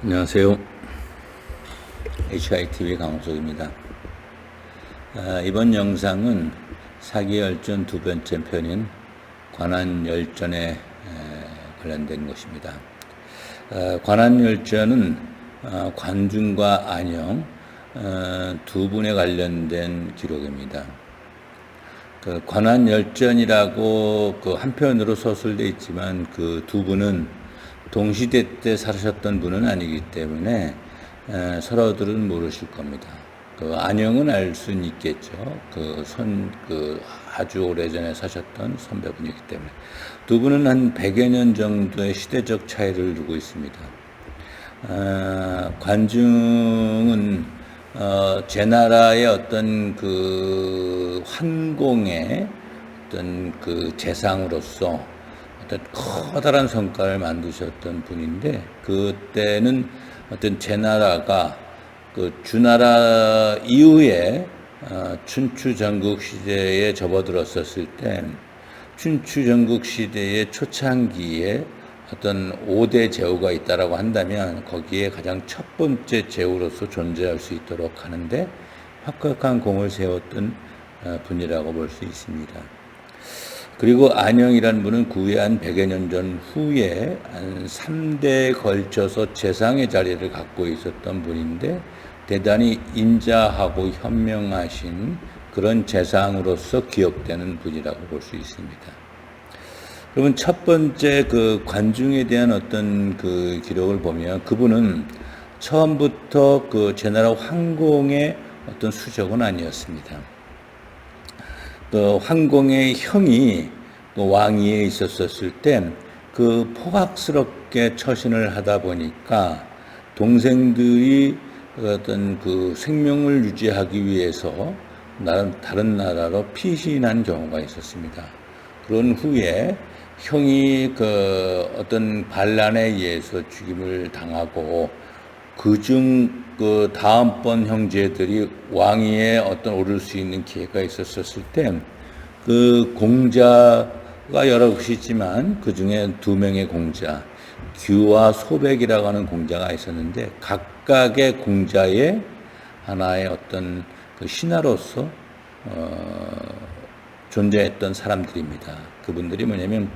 안녕하세요. HITV 강호석입니다. 이번 영상은 사기열전 두 번째 편인 관한열전에 관련된 것입니다. 관한열전은 관중과 안영 두 분에 관련된 기록입니다. 그 관한열전이라고 그 한편으로 서술되어 있지만 그 두 분은 동시대 때 사셨던 분은 아니기 때문에 서로들은 모르실 겁니다. 그 안영은 알 수는 있겠죠. 그 아주 오래전에 사셨던 선배분이기 때문에 두 분은 한 100여 년 정도의 시대적 차이를 두고 있습니다. 관중은 제 나라의 어떤 그 환공의 어떤 그 재상으로서 어떤 커다란 성과를 만드셨던 분인데, 그때는 어떤 제 나라가 그 주나라 이후에 춘추 전국 시대에 접어들었었을 때, 춘추 전국 시대의 초창기에 어떤 5대 제후가 있다라고 한다면 거기에 가장 첫 번째 제후로서 존재할 수 있도록 하는데 확고한 공을 세웠던 분이라고 볼 수 있습니다. 그리고 안영이라는 분은 구에 한 100여 년 전 후에 한 3대에 걸쳐서 재상의 자리를 갖고 있었던 분인데, 대단히 인자하고 현명하신 그런 재상으로서 기억되는 분이라고 볼 수 있습니다. 그러면 첫 번째 그 관중에 대한 어떤 그 기록을 보면, 그분은 처음부터 그 제나라 황공의 어떤 수적은 아니었습니다. 그 황공의 형이 그 왕위에 있었을 때 그 포악스럽게 처신을 하다 보니까 동생들이 어떤 그 생명을 유지하기 위해서 다른 나라로 피신한 경우가 있었습니다. 그런 후에 형이 그 어떤 반란에 의해서 죽임을 당하고, 그중 그 다음번 형제들이 왕위에 어떤 오를 수 있는 기회가 있었을 때 그 공자가 여러 것이 있지만 그 중에 두 명의 공자, 규와 소백이라고 하는 공자가 있었는데, 각각의 공자의 하나의 어떤 그 신하로서 존재했던 사람들입니다. 그분들이 뭐냐면,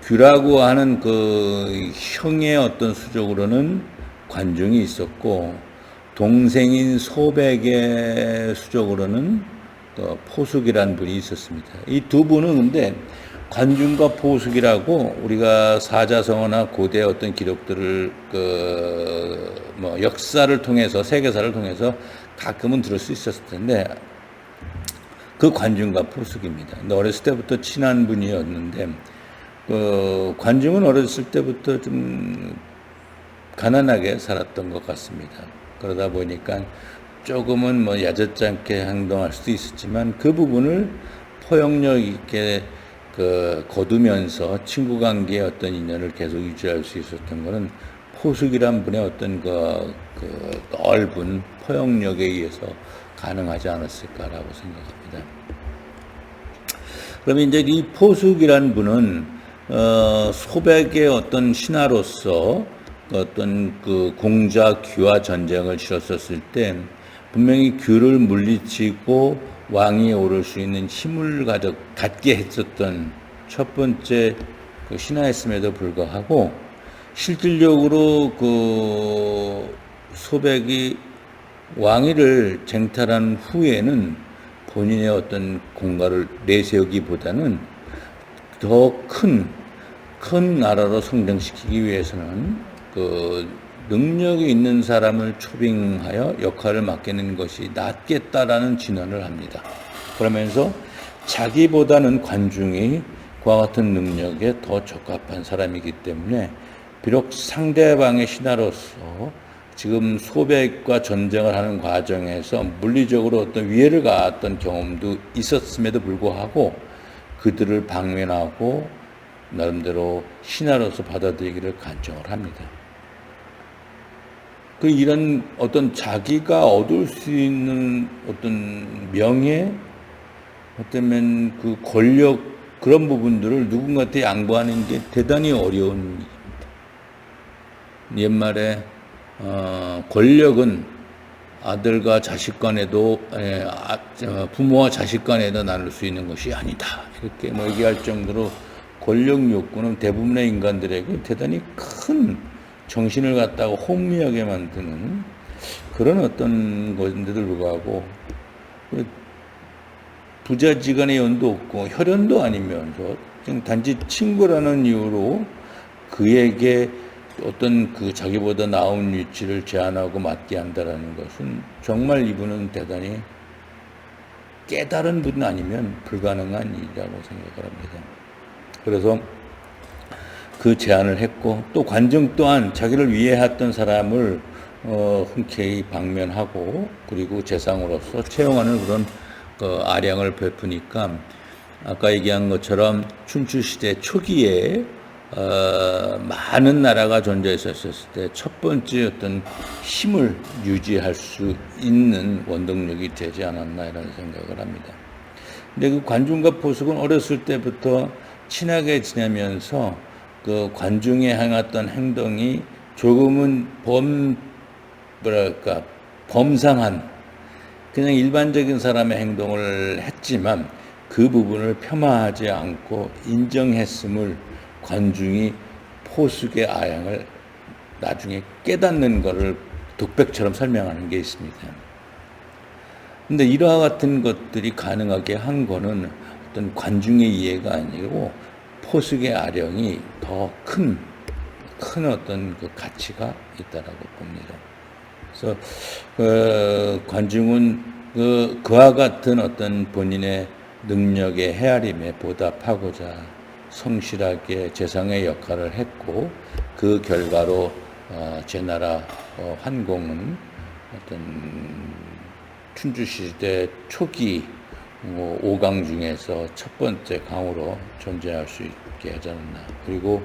규라고 하는 그 형의 어떤 수적으로는 관중이 있었고, 동생인 소백의 수적으로는 포숙이라는 분이 있었습니다. 이 두 분은 근데 관중과 포숙이라고 우리가 사자성어나 고대 어떤 기록들을 역사를 통해서, 세계사를 통해서 가끔은 들을 수 있었을 텐데, 그 관중과 포숙입니다. 근데 어렸을 때부터 친한 분이었는데, 그 관중은 어렸을 때부터 좀 가난하게 살았던 것 같습니다. 그러다 보니까 조금은 야릇지 않게 행동할 수도 있었지만, 그 부분을 포용력 있게 거두면서 친구 관계의 어떤 인연을 계속 유지할 수 있었던 것은 포숙이란 분의 어떤 그 넓은 포용력에 의해서 가능하지 않았을까라고 생각합니다. 그러면 이제 이 포숙이란 분은 소백의 어떤 신하로서 어떤 그 공자 규와 전쟁을 치렀었을 때 분명히 규를 물리치고 왕위에 오를 수 있는 힘을 갖게 했었던 첫 번째 그 신하였음에도 불구하고, 실질적으로 그 소백이 왕위를 쟁탈한 후에는 본인의 어떤 공과를 내세우기보다는 더 큰 나라로 성장시키기 위해서는 그 능력이 있는 사람을 초빙하여 역할을 맡기는 것이 낫겠다라는 진언을 합니다. 그러면서 자기보다는 관중이 그와 같은 능력에 더 적합한 사람이기 때문에, 비록 상대방의 신하로서 지금 소백과 전쟁을 하는 과정에서 물리적으로 어떤 위해를 가했던 경험도 있었음에도 불구하고 그들을 방면하고 나름대로 신하로서 받아들이기를 간청을 합니다. 이런 어떤 자기가 얻을 수 있는 어떤 명예, 어쩌면 그 권력, 그런 부분들을 누군가한테 양보하는 게 대단히 어려운 일입니다. 옛말에 권력은 아들과 자식 간에도 부모와 자식 간에도 나눌 수 있는 것이 아니다. 이렇게 뭐 얘기할 정도로 권력 욕구는 대부분의 인간들에게 대단히 큰 정신을 갖다가 혼미하게 만드는 그런 어떤 것인데도 불구하고 부자지간의 연도 없고 혈연도 아니면서 그냥 단지 친구라는 이유로 그에게 어떤 그 자기보다 나은 위치를 제한하고 맡게 한다라는 것은 정말 이분은 대단히 깨달은 분 아니면 불가능한 일이라고 생각을 합니다. 그래서 그 제안을 했고 또 관중 또한 자기를 위해했던 사람을 흔쾌히 방면하고 그리고 재상으로서 채용하는 그런 아량을 베푸니까 아까 얘기한 것처럼 춘추 시대 초기에 많은 나라가 존재했었을 때 첫 번째 어떤 힘을 유지할 수 있는 원동력이 되지 않았나 이런 생각을 합니다. 근데 그 관중과 포숙은 어렸을 때부터 친하게 지내면서 그 관중에 행했던 행동이 조금은 범상한 그냥 일반적인 사람의 행동을 했지만 그 부분을 폄하하지 않고 인정했음을 관중이 포숙의 아양을 나중에 깨닫는 것을 독백처럼 설명하는 게 있습니다. 근데 이러한 같은 것들이 가능하게 한 거는 어떤 관중의 이해가 아니고 포숙의 아령이 더 큰 어떤 그 가치가 있다라고 봅니다. 그래서 관중은 그와 같은 어떤 본인의 능력의 헤아림에 보답하고자 성실하게 재상의 역할을 했고 그 결과로 제나라 환공은 어떤 춘추시대 초기 5강 중에서 첫 번째 강으로 존재할 수 있게 하지 않았나. 그리고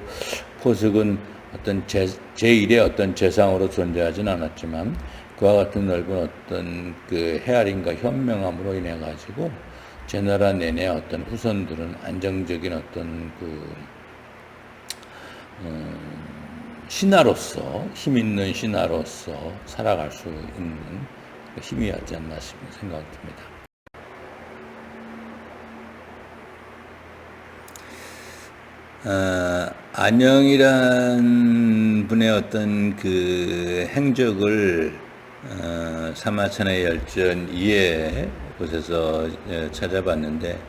포숙은 어떤 제1의 어떤 재상으로 존재하진 않았지만 그와 같은 넓은 어떤 그 헤아림과 현명함으로 인해 가지고 제나라 내내 어떤 후손들은 안정적인 어떤 그 신하로서 힘 있는 신하로서 살아갈 수 있는 힘이 있지 않나 싶은 생각이 듭니다. 안영이란 분의 어떤 그 행적을 사마천의 열전 이에 곳에서 찾아봤는데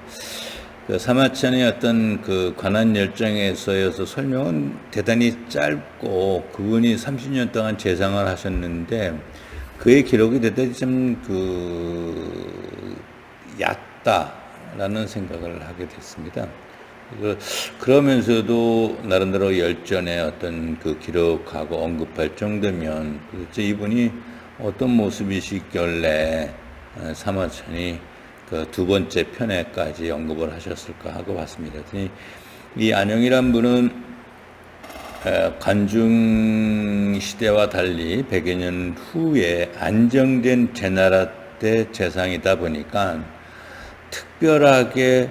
그 사마천의 어떤 그 관한 열정에서여서 설명은 대단히 짧고 그분이 30년 동안 재상을 하셨는데 그의 기록이 대단히 좀 얕다라는 생각을 하게 됐습니다. 그러면서도 나름대로 열전의 어떤 그 기록하고 언급할 정도면 도대체 이분이 어떤 모습이시길래 사마천이 그 두 번째 편에까지 언급을 하셨을까 하고 봤습니다. 이 안영이란 분은 관중 시대와 달리 100여 년 후에 안정된 제나라 때 재상이다 보니까 특별하게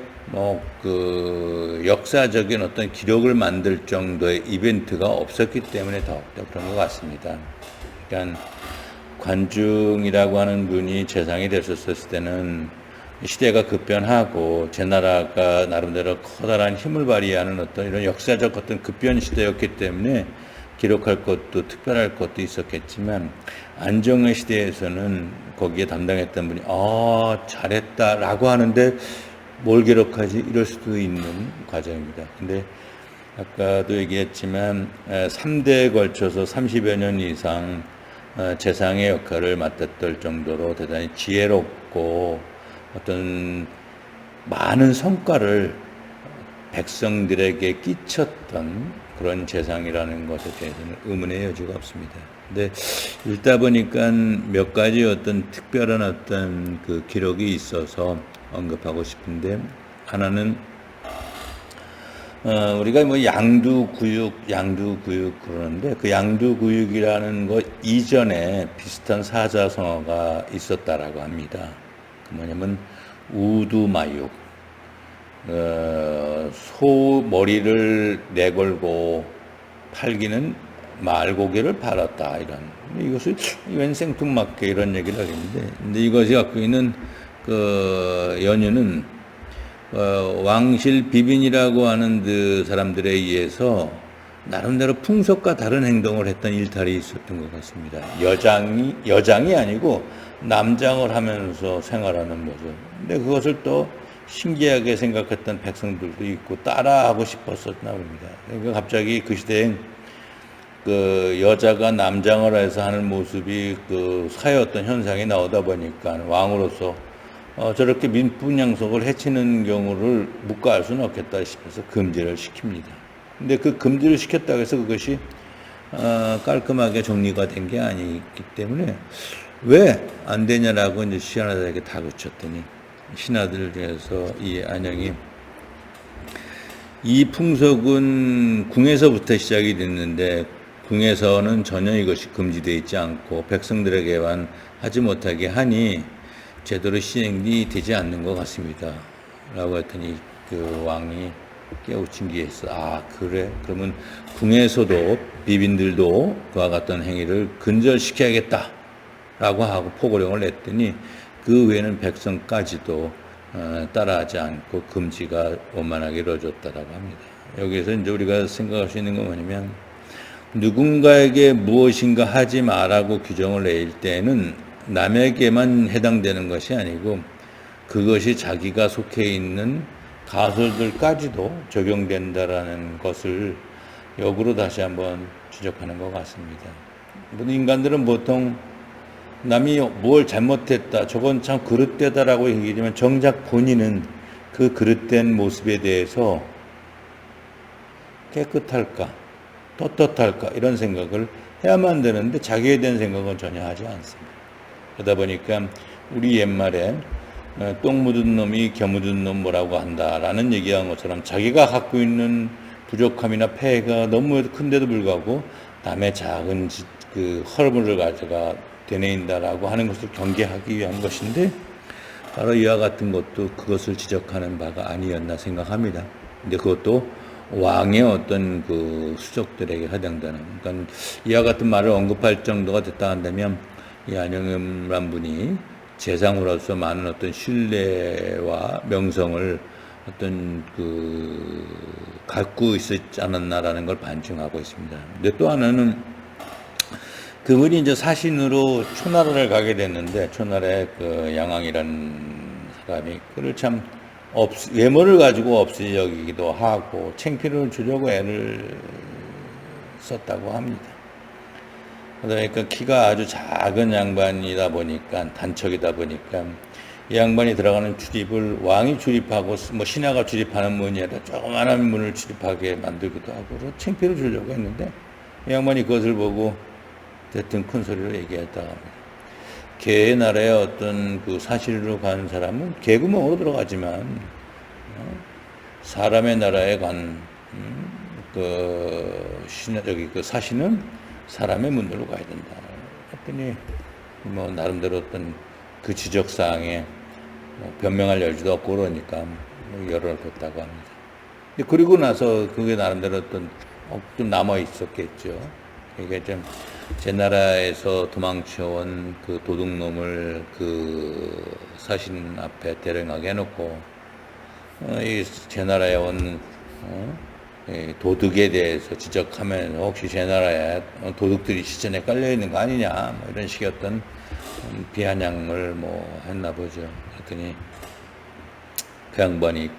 그 역사적인 어떤 기록을 만들 정도의 이벤트가 없었기 때문에 더욱더 그런 것 같습니다. 그러니까 관중이라고 하는 분이 재상이 됐었을 때는 시대가 급변하고 제나라가 나름대로 커다란 힘을 발휘하는 어떤 이런 역사적 어떤 급변 시대였기 때문에 기록할 것도 특별할 것도 있었겠지만 안정의 시대에서는 거기에 담당했던 분이 잘했다라고 하는데 뭘 기록하지 이럴 수도 있는 과정입니다. 근데 아까도 얘기했지만 3대에 걸쳐서 30여 년 이상 재상의 역할을 맡았을 정도로 대단히 지혜롭고 어떤 많은 성과를 백성들에게 끼쳤던 그런 재상이라는 것에 대해서는 의문의 여지가 없습니다. 근데 읽다 보니까 몇 가지 어떤 특별한 어떤 그 기록이 있어서 언급하고 싶은데 하나는 우리가 뭐 양두구육 그러는데 그 양두구육이라는 것 이전에 비슷한 사자성어가 있었다라고 합니다. 뭐냐면 우두마육, 소 머리를 내걸고 팔기는 말고기를 팔았다 이런 이것을 웬 생뚱맞게 이런 얘기를 하겠는데 근데 이것이 갖고 있는 그 연유는 왕실 비빈이라고 하는 그 사람들에 의해서 나름대로 풍속과 다른 행동을 했던 일탈이 있었던 것 같습니다. 여장이 아니고 남장을 하면서 생활하는 모습. 근데 그것을 또 신기하게 생각했던 백성들도 있고 따라하고 싶었었나 봅니다. 그러니까 갑자기 그 시대엔 그 여자가 남장을 해서 하는 모습이 그 사회였던 현상이 나오다 보니까 왕으로서 저렇게 민분양속을 해치는 경우를 묵과할 수는 없겠다 싶어서 금지를 시킵니다. 근데 그 금지를 시켰다고 해서 그것이 깔끔하게 정리가 된 게 아니기 때문에 왜 안 되냐라고 이제 신하들에게 다그쳤더니 신하들 중에서 이 안영이 이 풍속은 궁에서부터 시작이 됐는데 궁에서는 전혀 이것이 금지되어 있지 않고 백성들에게만 하지 못하게 하니 제대로 시행이 되지 않는 것 같습니다. 라고 했더니 그 왕이 깨우친 뒤에 있어. 아, 그래? 그러면 궁에서도 비빈들도 그와 같던 행위를 근절시켜야겠다. 라고 하고 포고령을 냈더니 그 외에는 백성까지도 따라하지 않고 금지가 원만하게 이루어졌다라고 합니다. 여기서 이제 우리가 생각할 수 있는 건 뭐냐면 누군가에게 무엇인가 하지 마라고 규정을 내릴 때는 남에게만 해당되는 것이 아니고 그것이 자기가 속해 있는 가설들까지도 적용된다라는 것을 역으로 다시 한번 지적하는 것 같습니다. 인간들은 보통 남이 뭘 잘못했다, 저건 참 그릇되다라고 얘기하지만 정작 본인은 그 그릇된 모습에 대해서 깨끗할까, 떳떳할까 이런 생각을 해야만 되는데 자기에 대한 생각은 전혀 하지 않습니다. 그러다 보니까 우리 옛말에 똥 묻은 놈이 겨 묻은 놈 뭐라고 한다라는 얘기한 것처럼 자기가 갖고 있는 부족함이나 폐해가 너무 큰데도 불구하고 남의 작은 그 허물을 가져가 되뇌인다라고 하는 것을 경계하기 위한 것인데 바로 이와 같은 것도 그것을 지적하는 바가 아니었나 생각합니다. 근데 그것도 왕의 어떤 그 수족들에게 해당되는 그러니까 이와 같은 말을 언급할 정도가 됐다 한다면 이 안영임이란 분이 재상으로서 많은 어떤 신뢰와 명성을 어떤 그 갖고 있었지 않았나라는 걸 반증하고 있습니다. 근데 또 하나는 그분이 이제 사신으로 초나라를 가게 됐는데 초나라의 그 양왕이라는 사람이 그를 참 외모를 가지고 없이 여기기도 하고 창피를 주려고 애를 썼다고 합니다. 그러니까 키가 아주 작은 양반이다 보니까 단척이다 보니까 이 양반이 들어가는 출입을 왕이 출입하고 뭐 신하가 출입하는 문이 아니라 조그마한 문을 출입하게 만들기도 하고 창피를 주려고 했는데 이 양반이 그것을 보고 대뜸 큰 소리로 얘기했다고 합니다. 개의 나라의 어떤 그 사실로 간 사람은 개구멍으로 들어가지만 사람의 나라에 간 그 사신은 사람의 문으로 가야 된다. 했더니 뭐 나름대로 어떤 그 지적사항에 변명할 여지도 없고 그러니까 열을 뒀다고 합니다. 그리고 나서 그게 나름대로 어떤 좀 남아 있었겠죠. 이게 좀 제 나라에서 도망쳐온 그 도둑놈을 그 사신 앞에 대령하게 해놓고 이 제 나라에 온 도둑에 대해서 지적하면 혹시 제 나라에 도둑들이 시전에 깔려 있는 거 아니냐 뭐 이런 식의 어떤 비아냥을 뭐 했나 보죠. 그랬더니 그 양반이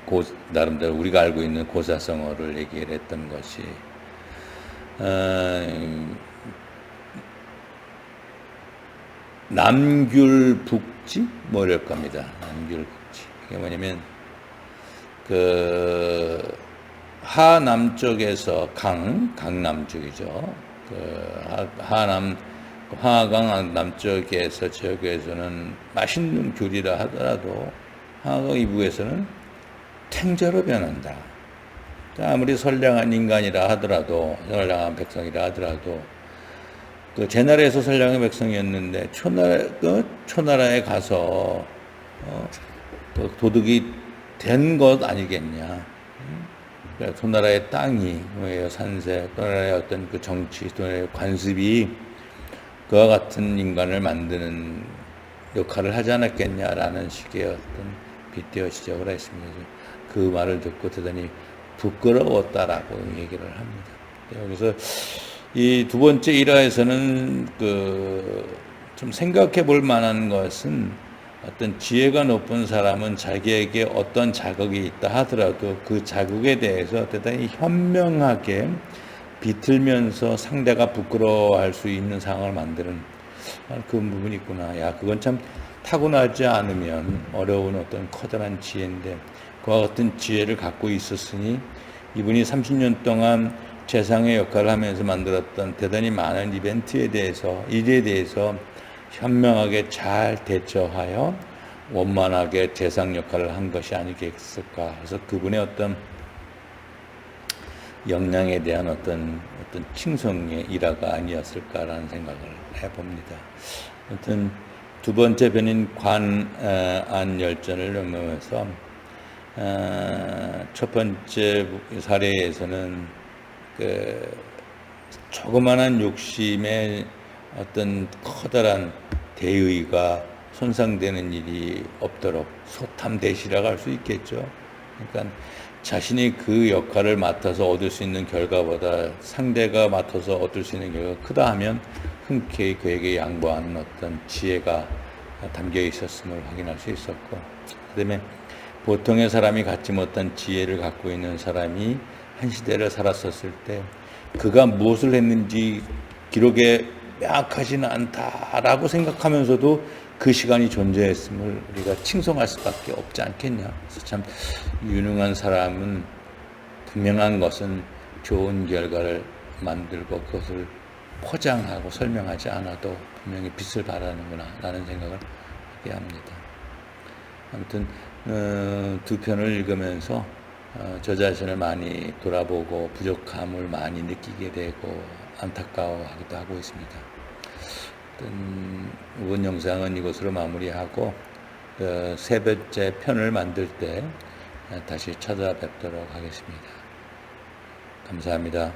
나름대로 우리가 알고 있는 고사성어를 얘기를 했던 것이 남귤북지 뭐 이럴 겁니다. 남귤북지 이게 뭐냐면 그 하남쪽에서 강남 쪽이죠. 그 하남 황하강 남쪽에서 지역에서는 맛있는 귤이라 하더라도 황하강 이북에서는 탱자로 변한다. 아무리 선량한 인간이라 하더라도 선량한 백성이라 하더라도 그 제 나라에서 선량한 백성이었는데 초나라에 가서 도둑이 된 것 아니겠냐. 그러니까 소나라의 땅이, 산세, 소나라의 어떤 그 정치, 소나라의 관습이 그와 같은 인간을 만드는 역할을 하지 않았겠냐라는 식의 어떤 빗대어 지적을 했습니다. 그 말을 듣고 대단히 부끄러웠다라고 얘기를 합니다. 여기서 이 두 번째 일화에서는 좀 생각해 볼 만한 것은 어떤 지혜가 높은 사람은 자기에게 어떤 자극이 있다 하더라도 그 자극에 대해서 대단히 현명하게 비틀면서 상대가 부끄러워할 수 있는 상황을 만드는 그 부분이 있구나. 야, 그건 참 타고나지 않으면 어려운 어떤 커다란 지혜인데 그와 같은 지혜를 갖고 있었으니 이분이 30년 동안 재상의 역할을 하면서 만들었던 대단히 많은 이벤트에 대해서, 일에 대해서 현명하게 잘 대처하여 원만하게 재상 역할을 한 것이 아니겠을까. 그래서 그분의 어떤 역량에 대한 어떤 칭송의 일화가 아니었을까라는 생각을 해봅니다. 아무튼 두 번째 변인 관안 열전을 넘으면서 첫 번째 사례에서는 조그만한 욕심에 어떤 커다란 대의가 손상되는 일이 없도록 소탐대시라고 할 수 있겠죠. 그러니까 자신이 그 역할을 맡아서 얻을 수 있는 결과보다 상대가 맡아서 얻을 수 있는 결과가 크다 하면 흔쾌히 그에게 양보하는 어떤 지혜가 담겨 있었음을 확인할 수 있었고, 그다음에 보통의 사람이 갖지 못한 지혜를 갖고 있는 사람이 한 시대를 살았었을 때 그가 무엇을 했는지 기록에 명확하지는 않다라고 생각하면서도 그 시간이 존재했음을 우리가 칭송할 수밖에 없지 않겠냐. 그래서 참 유능한 사람은 분명한 것은 좋은 결과를 만들고 그것을 포장하고 설명하지 않아도 분명히 빛을 발하는구나 라는 생각을 하게 합니다. 아무튼 두 편을 읽으면서 저 자신을 많이 돌아보고 부족함을 많이 느끼게 되고 안타까워하기도 하고 있습니다. 이번 영상은 이것으로 마무리하고 세 번째 편을 만들 때 다시 찾아뵙도록 하겠습니다. 감사합니다.